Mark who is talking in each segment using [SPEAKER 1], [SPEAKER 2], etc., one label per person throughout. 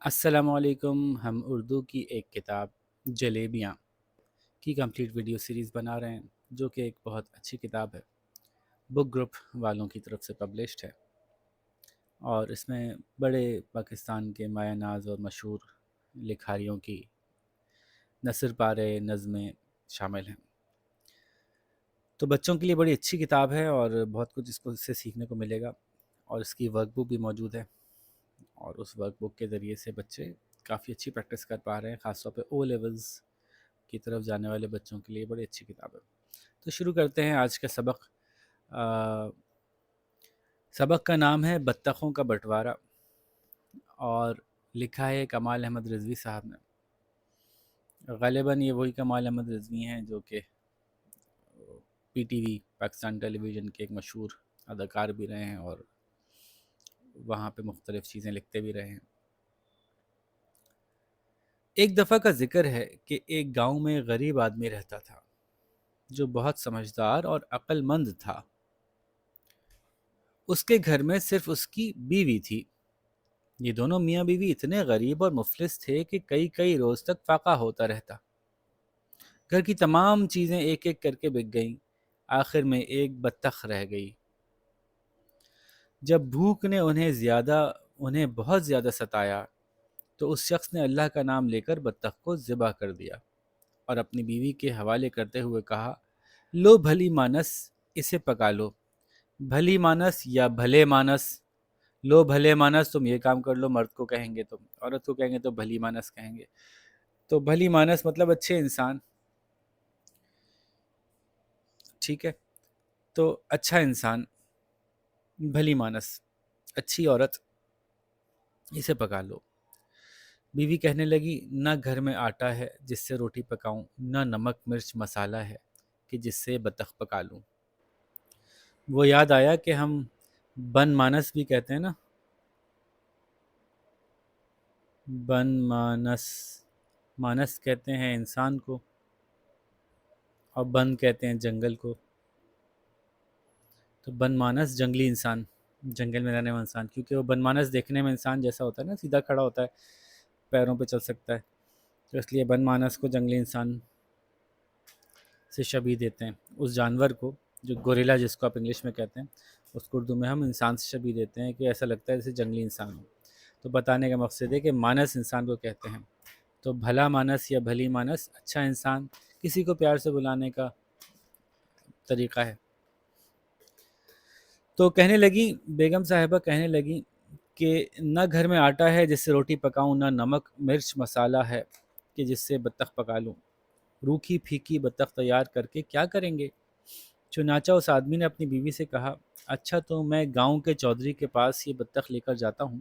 [SPEAKER 1] السلام علیکم. ہم اردو کی ایک کتاب جلیبیاں کی کمپلیٹ ویڈیو سیریز بنا رہے ہیں جو کہ ایک بہت اچھی کتاب ہے. بک گروپ والوں کی طرف سے پبلشڈ ہے اور اس میں بڑے پاکستان کے مایہ ناز اور مشہور لکھاریوں کی نثر پارے نظمیں شامل ہیں. تو بچوں کے لیے بڑی اچھی کتاب ہے اور بہت کچھ اس سے سیکھنے کو ملے گا. اور اس کی ورک بک بھی موجود ہے اور اس ورک بک کے ذریعے سے بچے کافی اچھی پریکٹس کر پا رہے ہیں. خاص طور پہ او لیولز کی طرف جانے والے بچوں کے لیے بڑی اچھی کتاب ہے. تو شروع کرتے ہیں آج کا سبق. سبق کا نام ہے بطخوں کا بٹوارہ اور لکھا ہے کمال احمد رضوی صاحب نے. غالباً یہ وہی کمال احمد رضوی ہیں جو کہ پی ٹی وی پاکستان ٹیلی ویژن کے ایک مشہور اداکار بھی رہے ہیں اور وہاں پہ مختلف چیزیں لکھتے بھی رہے ہیں. ایک دفعہ کا ذکر ہے کہ ایک گاؤں میں غریب آدمی رہتا تھا جو بہت سمجھدار اور عقل مند تھا. اس کے گھر میں صرف اس کی بیوی تھی. یہ دونوں میاں بیوی اتنے غریب اور مفلس تھے کہ کئی کئی روز تک فاقہ ہوتا رہتا. گھر کی تمام چیزیں ایک ایک کر کے بک گئیں. آخر میں ایک بطخ رہ گئی. جب بھوک نے انہیں بہت زیادہ ستایا تو اس شخص نے اللہ کا نام لے کر بطخ کو ذبح کر دیا اور اپنی بیوی کے حوالے کرتے ہوئے کہا، لو بھلی مانس، اسے پکا لو. بھلی مانس یا بھلے مانس؟ لو بھلے مانس تم یہ کام کر لو، مرد کو کہیں گے، تم عورت کو کہیں گے تو بھلی مانس کہیں گے. تو بھلی مانس مطلب اچھے انسان. ٹھیک ہے، تو اچھا انسان، بھلی مانس، اچھی عورت، اسے پکا لو. بیوی کہنے لگی، نہ گھر میں آٹا ہے جس سے روٹی پکاؤں، نہ نمک مرچ مسالہ ہے کہ جس سے بطخ پکا لوں. وہ یاد آیا کہ ہم بن مانس بھی کہتے ہیں نا. بن مانس، مانس کہتے ہیں انسان کو اور بن کہتے ہیں جنگل کو. تو بن مانس جنگلی انسان، جنگل میں رہنے والا انسان، کیونکہ وہ بن مانس دیکھنے میں انسان جیسا ہوتا ہے نا، سیدھا کھڑا ہوتا ہے، پیروں پہ چل سکتا ہے، تو اس لیے بن مانس کو جنگلی انسان سے شبیہ دیتے ہیں. اس جانور کو جو گوریلا جس کو آپ انگلش میں کہتے ہیں، اس کو اردو میں ہم انسان سے شبیہ دیتے ہیں کہ ایسا لگتا ہے جیسے جنگلی انسان ہو. تو بتانے کا مقصد ہے کہ مانس انسان کو کہتے ہیں. تو بھلا مانس یا بھلی مانس اچھا انسان، کسی کو پیار سے بلانے کا طریقہ ہے. تو کہنے لگی، بیگم صاحبہ کہنے لگی کہ نہ گھر میں آٹا ہے جس سے روٹی پکاؤں، نہ نمک مرچ مسالہ ہے کہ جس سے بطخ پکا لوں. روکھی پھیکی بطخ تیار کر کے کیا کریں گے؟ چنانچہ اس آدمی نے اپنی بیوی سے کہا، اچھا تو میں گاؤں کے چودھری کے پاس یہ بطخ لے کر جاتا ہوں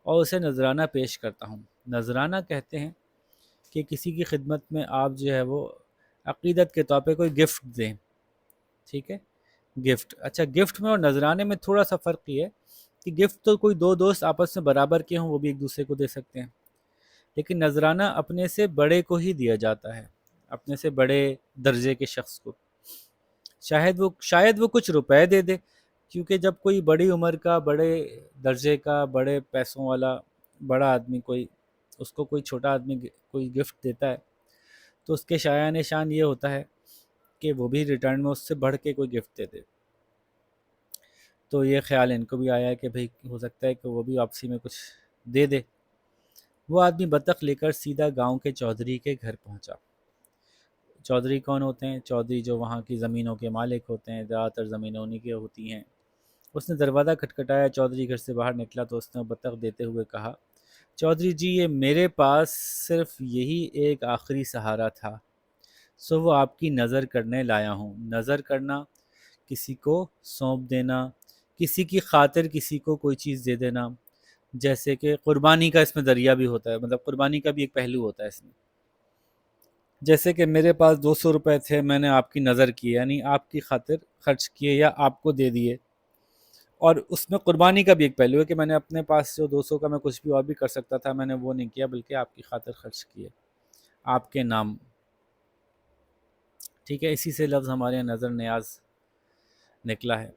[SPEAKER 1] اور اسے نذرانہ پیش کرتا ہوں. نذرانہ کہتے ہیں کہ کسی کی خدمت میں آپ جو ہے وہ عقیدت کے طور پہ کوئی گفٹ دیں. ٹھیک ہے، گفٹ. اچھا، گفٹ میں اور نذرانے میں تھوڑا سا فرق یہ ہے کہ گفٹ تو کوئی دو دوست آپس میں برابر کے ہوں وہ بھی ایک دوسرے کو دے سکتے ہیں، لیکن نذرانہ اپنے سے بڑے کو ہی دیا جاتا ہے، اپنے سے بڑے درجے کے شخص کو. شاید وہ کچھ روپے دے دے، کیونکہ جب کوئی بڑی عمر کا، بڑے درجے کا، بڑے پیسوں والا بڑا آدمی کوئی اس کو کوئی چھوٹا آدمی کوئی گفٹ دیتا ہے تو اس کے شایان شان یہ ہوتا ہے کہ وہ بھی ریٹرن میں اس سے بڑھ کے کوئی گفٹ دے دے. تو یہ خیال ان کو بھی آیا کہ بھئی ہو سکتا ہے کہ وہ بھی واپسی میں کچھ دے دے. وہ آدمی بطخ لے کر سیدھا گاؤں کے چودھری کے گھر پہنچا. چودھری کون ہوتے ہیں؟ چودھری جو وہاں کی زمینوں کے مالک ہوتے ہیں، زیادہ تر زمینیں انہی کی ہوتی ہیں. اس نے دروازہ کھٹکھٹایا. چودھری گھر سے باہر نکلا تو اس نے بطخ دیتے ہوئے کہا، چودھری جی، یہ میرے پاس صرف یہی ایک آخری سہارا تھا، سو وہ آپ کی نظر کرنے لایا ہوں. نظر کرنا، کسی کو سونپ دینا، کسی کی خاطر کسی کو کوئی چیز دے دینا. جیسے کہ قربانی کا اس میں ذریعہ بھی ہوتا ہے، مطلب قربانی کا بھی ایک پہلو ہوتا ہے اس میں. جیسے کہ میرے پاس 200 روپے تھے، میں نے آپ کی نظر کی، یعنی آپ کی خاطر خرچ کیے یا آپ کو دے دیے. اور اس میں قربانی کا بھی ایک پہلو ہے کہ میں نے اپنے پاس جو 200 کا میں کچھ بھی اور بھی کر سکتا تھا، میں نے وہ نہیں کیا بلکہ آپ کی خاطر خرچ کیے، آپ کے نام. ٹھیک ہے، اسی سے لفظ ہمارے یہاں نظر نیاز نکلا ہے.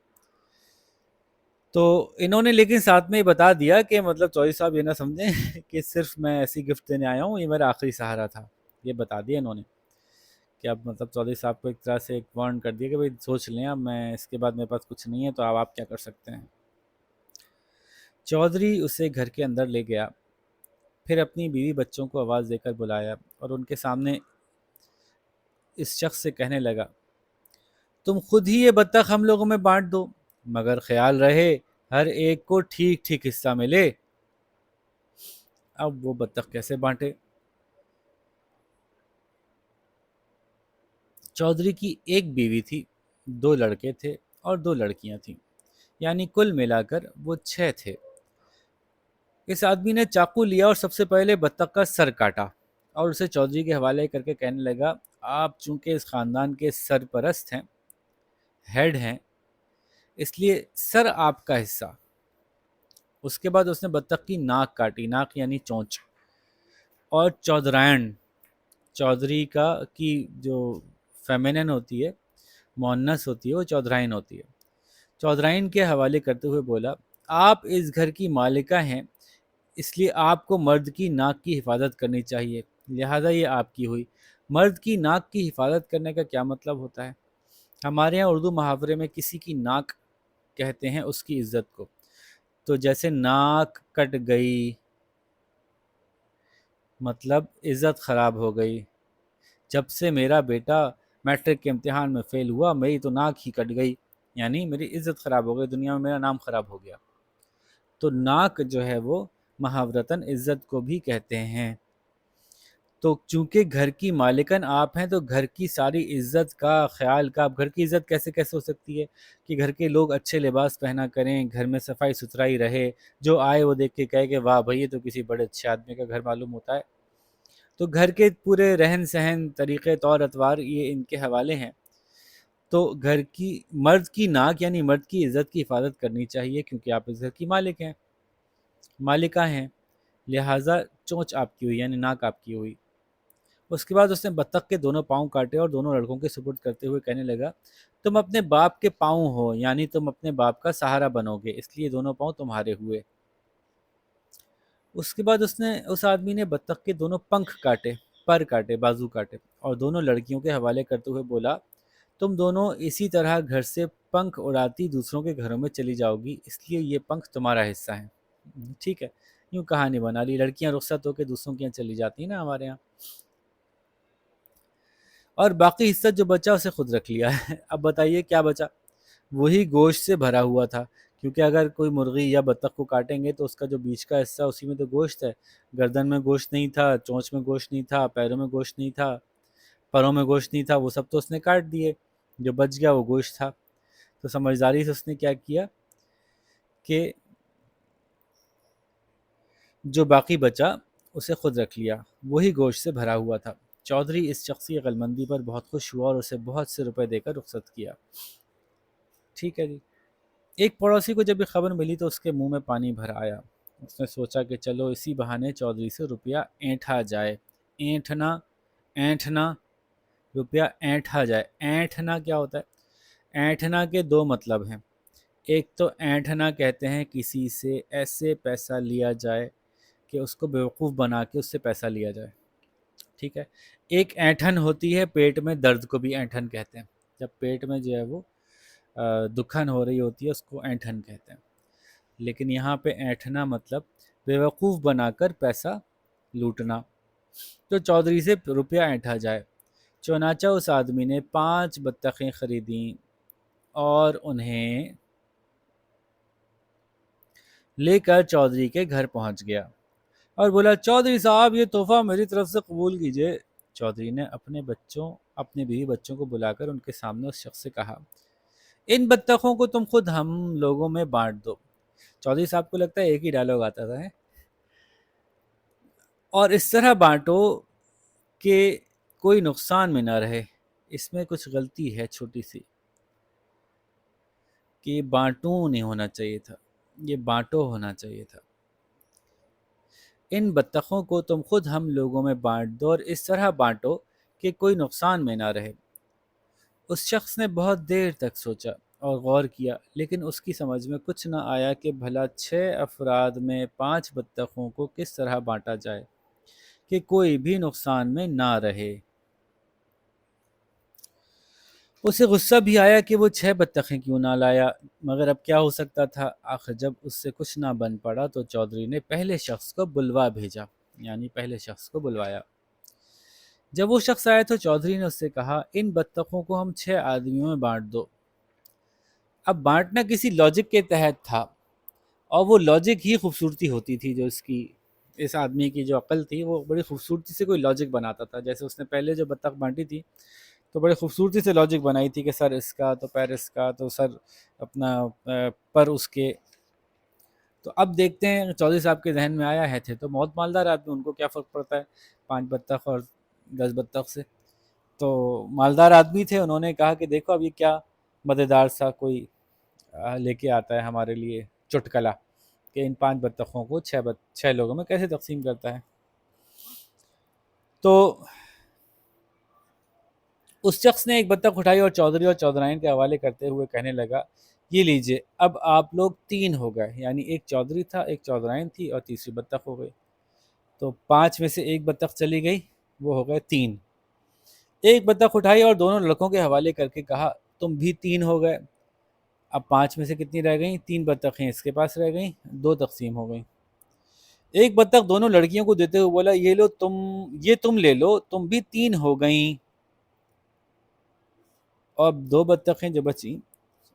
[SPEAKER 1] تو انہوں نے لیکن ساتھ میں یہ بتا دیا کہ مطلب چودھری صاحب یہ نہ سمجھیں کہ صرف میں ایسی گفٹ دینے آیا ہوں، یہ میرا آخری سہارا تھا. یہ بتا دیا انہوں نے کہ اب مطلب چودھری صاحب کو ایک طرح سے ایک وارن کر دیا کہ بھائی سوچ لیں، اب میں اس کے بعد میرے پاس کچھ نہیں ہے تو اب آپ کیا کر سکتے ہیں. چودھری اسے گھر کے اندر لے گیا، پھر اپنی بیوی بچوں کو آواز دے کر بلایا اور ان کے سامنے اس شخص سے کہنے لگا، تم خود ہی یہ بطخ ہم لوگوں میں بانٹ دو، مگر خیال رہے ہر ایک کو ٹھیک ٹھیک حصہ ملے. اب وہ بطخ کیسے بانٹے؟ چودھری کی ایک بیوی تھی، 2 لڑکے تھے اور 2 لڑکیاں تھیں، یعنی کل ملا کر وہ 6 تھے. اس آدمی نے چاقو لیا اور سب سے پہلے بطخ کا سر کاٹا اور اسے چودھری کے حوالے کر کے کہنے لگا، آپ چونکہ اس خاندان کے سرپرست ہیں، ہیڈ ہیں، اس لیے سر آپ کا حصہ. اس کے بعد اس نے بطخ کی ناک کاٹی، ناک یعنی چونچ، اور چودھرائن، چودھری کا کی جو فیمینن ہوتی ہے، مؤنث ہوتی ہے، وہ چودھرائن ہوتی ہے. چودھرائن کے حوالے کرتے ہوئے بولا، آپ اس گھر کی مالکہ ہیں، اس لیے آپ کو مرد کی ناک کی حفاظت کرنی چاہیے، لہذا یہ آپ کی ہوئی. مرد کی ناک کی حفاظت کرنے کا کیا مطلب ہوتا ہے؟ ہمارے یہاں اردو محاورے میں کسی کی ناک کہتے ہیں اس کی عزت کو. تو جیسے ناک کٹ گئی مطلب عزت خراب ہو گئی. جب سے میرا بیٹا میٹرک کے امتحان میں فیل ہوا، میری تو ناک ہی کٹ گئی، یعنی میری عزت خراب ہو گئی، دنیا میں میرا نام خراب ہو گیا. تو ناک جو ہے وہ محاورتاً عزت کو بھی کہتے ہیں. تو چونکہ گھر کی مالکن آپ ہیں تو گھر کی ساری عزت کا خیال کا. اب گھر کی عزت کیسے کیسے ہو سکتی ہے؟ کہ گھر کے لوگ اچھے لباس پہنا کریں، گھر میں صفائی ستھرائی رہے، جو آئے وہ دیکھ کے کہے کہ واہ بھائی یہ تو کسی بڑے اچھے آدمی کا گھر معلوم ہوتا ہے. تو گھر کے پورے رہن سہن، طریقے، طور اطوار یہ ان کے حوالے ہیں. تو گھر کی مرد کی ناک یعنی مرد کی عزت کی حفاظت کرنی چاہیے، کیونکہ آپ اس گھر کی مالک ہیں، مالکہ ہیں، لہٰذا چونچ آپ کی ہوئی یعنی ناک آپ کی ہوئی. اس کے بعد اس نے بطخ کے دونوں پاؤں کاٹے اور دونوں لڑکوں کے سپرد کرتے ہوئے کہنے لگا، تم اپنے باپ کے پاؤں ہو، یعنی تم اپنے باپ کا سہارا بنو گے، اس لیے دونوں پاؤں تمہارے ہوئے. اس کے بعد اس آدمی نے بطخ کے دونوں پنکھ کاٹے، پر کاٹے، بازو کاٹے، اور دونوں لڑکیوں کے حوالے کرتے ہوئے بولا، تم دونوں اسی طرح گھر سے پنکھ اڑاتی دوسروں کے گھروں میں چلی جاؤ گی، اس لیے یہ پنکھ تمہارا حصہ ہیں. ٹھیک ہے، یوں کہانی بنا لی. لڑکیاں رخصت ہو کے دوسروں کے یہاں چلی جاتی ہیں نا ہمارے یہاں، اور باقی حصہ جو بچا اسے خود رکھ لیا ہے. اب بتائیے کیا بچا؟ وہی گوشت سے بھرا ہوا تھا، کیونکہ اگر کوئی مرغی یا بطخ کو کاٹیں گے تو اس کا جو بیچ کا حصہ اسی میں تو گوشت ہے. گردن میں گوشت نہیں تھا، چونچ میں گوشت نہیں تھا، پیروں میں گوشت نہیں تھا، پروں میں گوشت نہیں تھا، وہ سب تو اس نے کاٹ دیے. جو بچ گیا وہ گوشت تھا. تو سمجھداری سے اس نے کیا کیا کہ جو باقی بچا اسے خود رکھ لیا، وہی گوشت سے بھرا ہوا تھا. چودھری اس شخصی عقلمندی پر بہت خوش ہوا اور اسے بہت سے روپے دے کر رخصت کیا. ٹھیک ہے جی. ایک پڑوسی کو جب یہ خبر ملی تو اس کے منہ میں پانی بھر آیا. اس نے سوچا کہ چلو اسی بہانے چودھری سے روپیہ اینٹھا جائے. اینٹھنا، اینٹھنا، روپیہ اینٹھا جائے. اینٹھنا کیا ہوتا ہے؟ اینٹھنا کے 2 مطلب ہیں. ایک تو اینٹھنا کہتے ہیں کسی سے ایسے پیسہ لیا جائے کہ اس کو بیوقوف بنا کے اس سے پیسہ لیا جائے. ٹھیک ہے. ایک اینٹھن ہوتی ہے پیٹ میں درد کو بھی اینٹھن کہتے ہیں. جب پیٹ میں جو ہے وہ دکھن ہو رہی ہوتی ہے اس کو اینٹھن کہتے ہیں. لیکن یہاں پہ اینٹھنا مطلب بیوقوف بنا کر پیسہ لوٹنا. تو چودھری سے روپیہ اینٹھا جائے. چنانچہ اس آدمی نے 5 بطخیں خریدیں اور انہیں لے کر چودھری کے گھر پہنچ گیا اور بولا، چودھری صاحب یہ تحفہ میری طرف سے قبول کیجئے. چودھری نے اپنے بیوی بچوں کو بلا کر ان کے سامنے اس شخص سے کہا، ان بطخوں کو تم خود ہم لوگوں میں بانٹ دو. چودھری صاحب کو لگتا ہے ایک ہی ڈائلاگ آتا تھا، اور اس طرح بانٹو کہ کوئی نقصان میں نہ رہے. اس میں کچھ غلطی ہے چھوٹی سی، کہ بانٹوں نہیں ہونا چاہیے تھا، یہ بانٹو ہونا چاہیے تھا. ان بطخوں کو تم خود ہم لوگوں میں بانٹ دو اور اس طرح بانٹو کہ کوئی نقصان میں نہ رہے. اس شخص نے بہت دیر تک سوچا اور غور کیا، لیکن اس کی سمجھ میں کچھ نہ آیا کہ بھلا 6 افراد میں 5 بطخوں کو کس طرح بانٹا جائے کہ کوئی بھی نقصان میں نہ رہے۔ اسے غصہ بھی آیا کہ وہ 6 بطخیں کیوں نہ لایا، مگر اب کیا ہو سکتا تھا؟ آخر جب اس سے کچھ نہ بن پڑا تو چودھری نے پہلے شخص کو بلوا بھیجا، یعنی پہلے شخص کو بلوایا۔ جب وہ شخص آیا تو چودھری نے اس سے کہا، ان بطخوں کو ہم 6 آدمیوں میں بانٹ دو۔ اب بانٹنا کسی لاجک کے تحت تھا، اور وہ لاجک ہی خوبصورتی ہوتی تھی، جو اس آدمی کی جو عقل تھی وہ بڑی خوبصورتی سے کوئی لاجک بناتا تھا۔ جیسے اس نے پہلے جو بطخ بانٹی تھی تو بڑی خوبصورتی سے لاجک بنائی تھی کہ سر اس کا تو پیر اس کا تو سر اپنا پر اس کے۔ تو اب دیکھتے ہیں چودھری صاحب کے ذہن میں آیا ہے، تھے تو بہت مالدار آدمی، ان کو کیا فرق پڑتا ہے 5 بطخ اور 10 بطخ سے؟ تو مالدار آدمی تھے، انہوں نے کہا کہ دیکھو اب یہ کیا مزیدار سا کوئی لے کے آتا ہے ہمارے لیے چٹکلا کہ ان 5 بطخوں کو 6 لوگوں میں کیسے تقسیم کرتا ہے۔ تو اس شخص نے ایک بطخ اٹھائی اور چودھری اور چودھرائن کے حوالے کرتے ہوئے کہنے لگا، یہ لیجئے اب آپ لوگ 3 ہو گئے، یعنی ایک چودھری تھا، ایک چودھرائن تھی اور تیسری بطخ ہو گئی۔ تو 5 میں سے ایک بطخ چلی گئی، وہ ہو گئے 3۔ ایک بطخ اٹھائی اور دونوں لڑکوں کے حوالے کر کے کہا، تم بھی 3 ہو گئے۔ اب 5 میں سے کتنی رہ گئیں؟ 3 بطخیں اس کے پاس رہ گئیں، 2 تقسیم ہو گئیں۔ ایک بطخ دونوں لڑکیوں کو دیتے ہوئے بولا، یہ تم لے لو، تم بھی 3 ہو گئیں۔ اور 2 بطخیں جو بچیں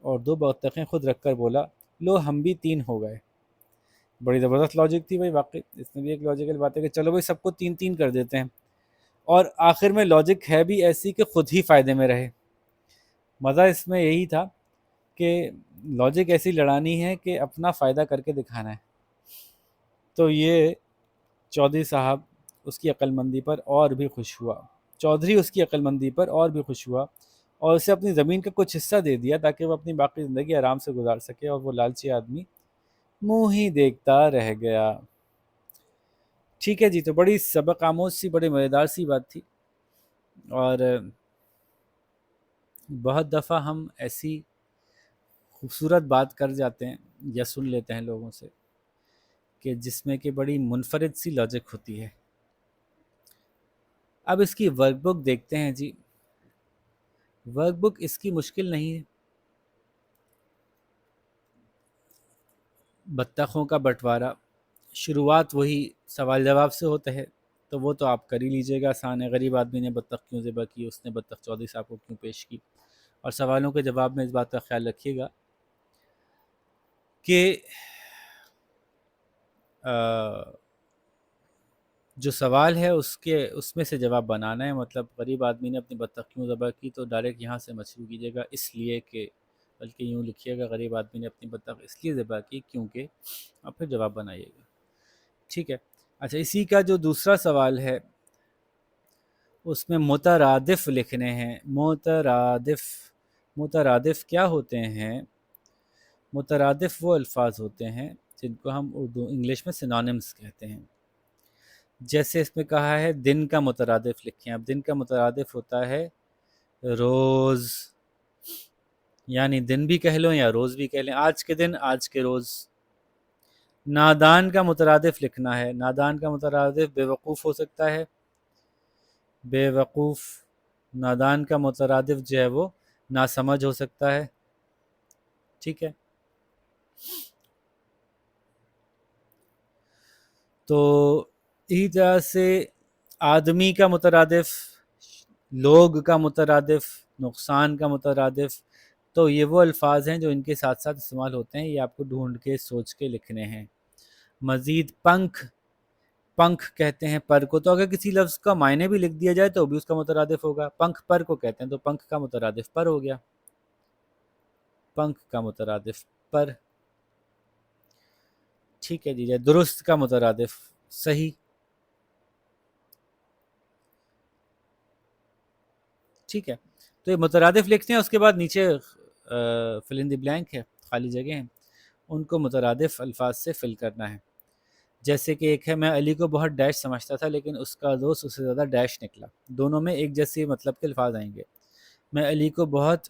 [SPEAKER 1] اور 2 بطخیں خود رکھ کر بولا، لو ہم بھی 3 ہو گئے۔ بڑی زبردست لاجک تھی بھائی، واقعی اس میں بھی ایک لاجیکل بات ہے کہ چلو بھائی سب کو 3 کر دیتے ہیں، اور آخر میں لاجک ہے بھی ایسی کہ خود ہی فائدے میں رہے۔ مزہ اس میں یہی تھا کہ لاجک ایسی لڑانی ہے کہ اپنا فائدہ کر کے دکھانا ہے۔ تو یہ چودھری صاحب اس کی عقل مندی پر اور بھی خوش ہوا، چودھری اس کی عقل مندی پر اور بھی خوش ہوا، اور اسے اپنی زمین کا کچھ حصہ دے دیا تاکہ وہ اپنی باقی زندگی آرام سے گزار سکے، اور وہ لالچی آدمی منہ ہی دیکھتا رہ گیا۔ ٹھیک ہے جی، تو بڑی سبق آموز سی، بڑی مزیدار سی بات تھی، اور بہت دفعہ ہم ایسی خوبصورت بات کر جاتے ہیں یا سن لیتے ہیں لوگوں سے کہ جس میں کہ بڑی منفرد سی لاجک ہوتی ہے۔ اب اس کی ورک بک دیکھتے ہیں جی۔ ورک بک اس کی مشکل نہیں ہے۔ بطخوں کا بٹوارا، شروعات وہی سوال جواب سے ہوتا ہے، تو وہ تو آپ کر ہی لیجئے گا، آسان ہے۔ غریب آدمی نے بطخ کیوں ذبح کی، اس نے بطخ چودھری صاحب کو کیوں پیش کی، اور سوالوں کے جواب میں اس بات کا خیال رکھیے گا کہ جو سوال ہے اس میں سے جواب بنانا ہے۔ مطلب غریب آدمی نے اپنی بطخ کیوں ذبح کی، تو ڈائریکٹ یہاں سے مت شروع کیجیے گا اس لیے کہ، بلکہ یوں لکھیے گا غریب آدمی نے اپنی بطخ اس لیے ذبح کی کیونکہ، اور پھر جواب بنائیے گا۔ ٹھیک ہے، اچھا اسی کا جو دوسرا سوال ہے اس میں مترادف لکھنے ہیں۔ مترادف کیا ہوتے ہیں؟ مترادف وہ الفاظ ہوتے ہیں جن کو ہم انگلش میں سینونیمز کہتے ہیں۔ جیسے اس میں کہا ہے دن کا مترادف لکھیں۔ اب دن کا مترادف ہوتا ہے روز، یعنی دن بھی کہہ لو یا روز بھی کہہ لیں، آج کے دن، آج کے روز۔ نادان کا مترادف لکھنا ہے۔ نادان کا مترادف بے وقوف ہو سکتا ہے، بے وقوف۔ نادان کا مترادف جو ہے وہ ناسمجھ ہو سکتا ہے۔ ٹھیک ہے، تو اسی طرح سے آدمی کا مترادف، لوگ کا مترادف، نقصان کا مترادف، تو یہ وہ الفاظ ہیں جو ان کے ساتھ ساتھ استعمال ہوتے ہیں، یہ آپ کو ڈھونڈ کے سوچ کے لکھنے ہیں۔ مزید پنکھ کہتے ہیں پر کو، تو اگر کسی لفظ کا معنی بھی لکھ دیا جائے تو بھی اس کا مترادف ہوگا۔ پنکھ پر کو کہتے ہیں، تو پنکھ کا مترادف پر ہو گیا، پنکھ کا مترادف پر۔ ٹھیک ہے جی، درست کا مترادف صحیح۔ ٹھیک ہے، تو یہ مترادف لکھتے ہیں، اس کے بعد نیچے فل ان دی بلینک ہے، خالی جگہ ہیں، ان کو مترادف الفاظ سے فل کرنا ہے۔ جیسے کہ ایک ہے، میں علی کو بہت ڈیش سمجھتا تھا لیکن اس کا دوست اس سے زیادہ ڈیش نکلا۔ دونوں میں ایک جیسے مطلب کے الفاظ آئیں گے۔ میں علی کو بہت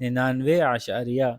[SPEAKER 1] 99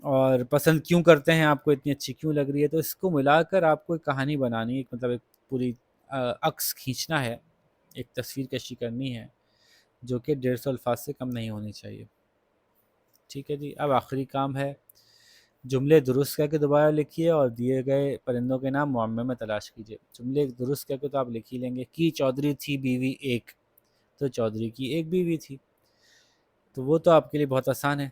[SPEAKER 1] اور پسند کیوں کرتے ہیں، آپ کو اتنی اچھی کیوں لگ رہی ہے. تو اس کو ملا کر آپ کو ایک کہانی بنانی ہے، مطلب ایک پوری عکس کھینچنا ہے، ایک تصویر کشی کرنی ہے جو کہ 150 الفاظ سے کم نہیں ہونی چاہیے. ٹھیک ہے جی. اب آخری کام ہے، جملے درست کر کے دوبارہ لکھیے اور دیے گئے پرندوں کے نام معمے میں تلاش کیجیے. جملے درست کر کے تو آپ لکھ ہی لیں گے. کی چودھری تھی بیوی ایک، تو چودھری کی ایک بیوی تھی. تو وہ تو آپ کے لیے بہت آسان ہے.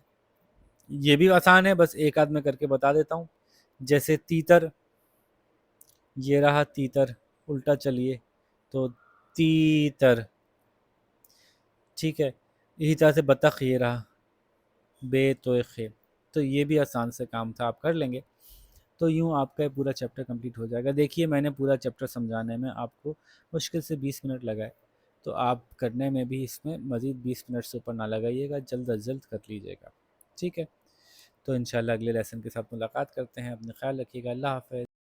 [SPEAKER 1] یہ بھی آسان ہے، بس ایک آدھ میں کر کے بتا دیتا ہوں. جیسے تیتر، یہ رہا تیتر، الٹا چلیے تو تیتر. ٹھیک ہے. اسی طرح سے بطخ، یہ رہا بے تو خے. تو یہ بھی آسان سے کام تھا، آپ کر لیں گے. تو یوں آپ کا پورا چیپٹر کمپلیٹ ہو جائے گا. دیکھیے میں نے پورا چیپٹر سمجھانے میں آپ کو مشکل سے 20 منٹ لگائے، تو آپ کرنے میں بھی اس میں مزید 20 منٹ سے اوپر نہ لگائیے گا، جلد از جلد کر لیجیے گا. ٹھیک ہے. تو انشاءاللہ اگلے لیسن کے ساتھ ملاقات کرتے ہیں. اپنا خیال رکھیے گا. اللہ حافظ.